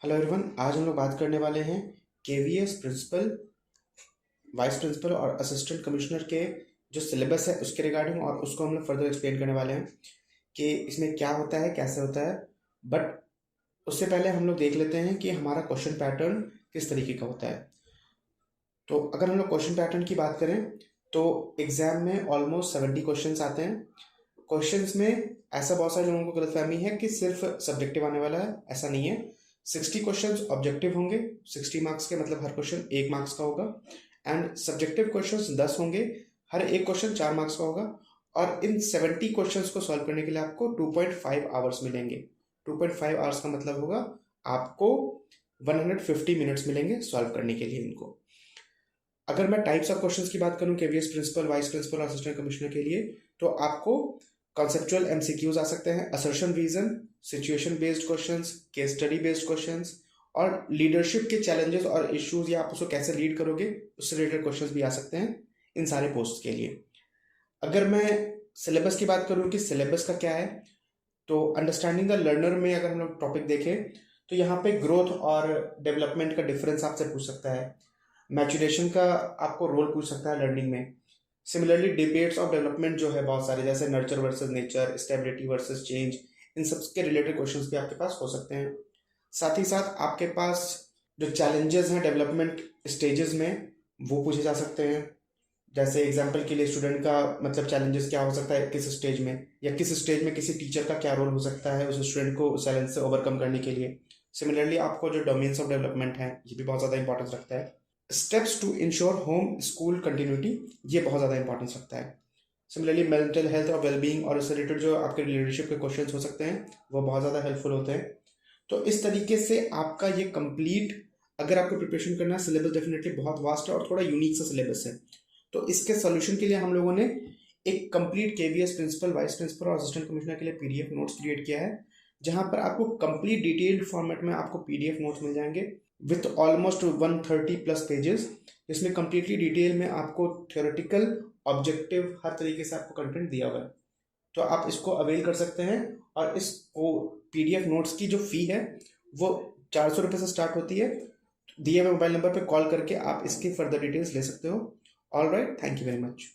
Hello everyone, आज हम लोग बात करने वाले हैं केवीएस प्रिंसिपल, वाइस प्रिंसिपल और असिस्टेंट कमिश्नर के जो सिलेबस है उसके रिगार्डिंग, और उसको हम लोग फर्दर एक्सप्लेन करने वाले हैं कि इसमें क्या होता है, कैसे होता है। बट उससे पहले हम लोग देख लेते हैं कि हमारा क्वेश्चन पैटर्न किस तरीके का होता है। तो अगर हम लोग क्वेश्चन पैटर्न की बात करें तो एग्जाम में ऑलमोस्ट 70 क्वेश्चंस आते हैं। क्वेश्चंस में ऐसा बहुत सारे लोगों को गलतफहमी है कि सिर्फ सब्जेक्टिव आने वाला है, ऐसा नहीं है। 60 क्वेश्चंस ऑब्जेक्टिव होंगे, 60 मार्क्स के, मतलब हर क्वेश्चन 1 मार्क्स का होगा। एंड सब्जेक्टिव क्वेश्चंस 10 होंगे, हर एक क्वेश्चन 4 मार्क्स का होगा। और इन 70 क्वेश्चंस को सॉल्व करने के लिए आपको 2.5 आवर्स मिलेंगे। 2.5 आवर्स का मतलब होगा आपको 150 मिनट्स मिलेंगे सॉल्व करने के लिए इनको। अगर मैं टाइप्स ऑफ क्वेश्चंस की बात करूं केवीएस प्रिंसिपल, वाइस प्रिंसिपल और असिस्टेंट कमिश्नर के लिए, तो आपको कॉन्सेप्चुअल एमसीक्यूज आ सकते हैं, assertion reason, situation based questions, case study based questions, और लीडरशिप के चैलेंजेस और इश्यूज या आप उसको कैसे लीड करोगे उससे रिलेटेड क्वेश्चंस भी आ सकते हैं इन सारे पोस्ट के लिए। अगर मैं सिलेबस की बात करूं कि सिलेबस का क्या है, तो अंडरस्टैंडिंग द लर्नर में अगर हम लोग टॉपिक देखें तो यहाँ पे ग्रोथ और डेवलपमेंट का डिफरेंस आपसे पूछ सकता है, मैचुरेशन का आपको रोल पूछ सकता है लर्निंग में। सिमिलरली डिबेट्स ऑफ डेवलपमेंट जो है बहुत सारे, जैसे nurture versus nature, stability versus change, इन सब के रिलेटेड क्वेश्चंस भी आपके पास हो सकते हैं। साथ ही साथ आपके पास जो चैलेंजेस हैं डेवलपमेंट स्टेजेस में वो पूछे जा सकते हैं। जैसे एग्जाम्पल के लिए स्टूडेंट का मतलब चैलेंजेस क्या हो सकता है किस स्टेज में, या किस स्टेज में किसी टीचर का क्या रोल हो सकता है उस स्टूडेंट को उस चैलेंज से ओवरकम करने के लिए। सिमिलरली आपको जो डोमेन्स ऑफ डेवलपमेंट है ये भी बहुत ज़्यादा इंपॉर्टेंस रखता है। Steps to ensure home school continuity, ये बहुत ज़्यादा इंपॉर्टेंस रखता है। सिमिलरली मेंटल हेल्थ और वेलबींग और इससे रिलेटेड जो आपके लीडरशिप के क्वेश्चन हो सकते हैं वो बहुत ज़्यादा हेल्पफुल होते हैं। तो इस तरीके से आपका ये कंप्लीट, अगर आपको प्रिपरेशन करना है, सिलेबस डेफिनेटली बहुत वास्ट है और थोड़ा यूनिक सा सिलेबस है। तो इसके सोल्यूशन के लिए हम लोगों ने एक complete KVS principal, vice principal और असिस्टेंट कमिश्नर के लिए पीडीएफ नोट्स क्रिएट किया है, जहां पर आपको कंप्लीट डिटेल्ड फॉर्मेट में आपको पीडीएफ नोट्स मिल जाएंगे विथ ऑलमोस्ट 130 प्लस पेजेस। इसमें कंप्लीटली डिटेल में आपको थ्योरेटिकल, ऑब्जेक्टिव, हर तरीके से आपको कंटेंट दिया हुआ है। तो आप इसको अवेल कर सकते हैं। और इसको पीडीएफ नोट्स की जो फी है वो 400 रुपये से स्टार्ट होती है। दिए हुए मोबाइल नंबर पर कॉल करके आप इसकी फर्दर डिटेल्स ले सकते हो। All right, thank you very much.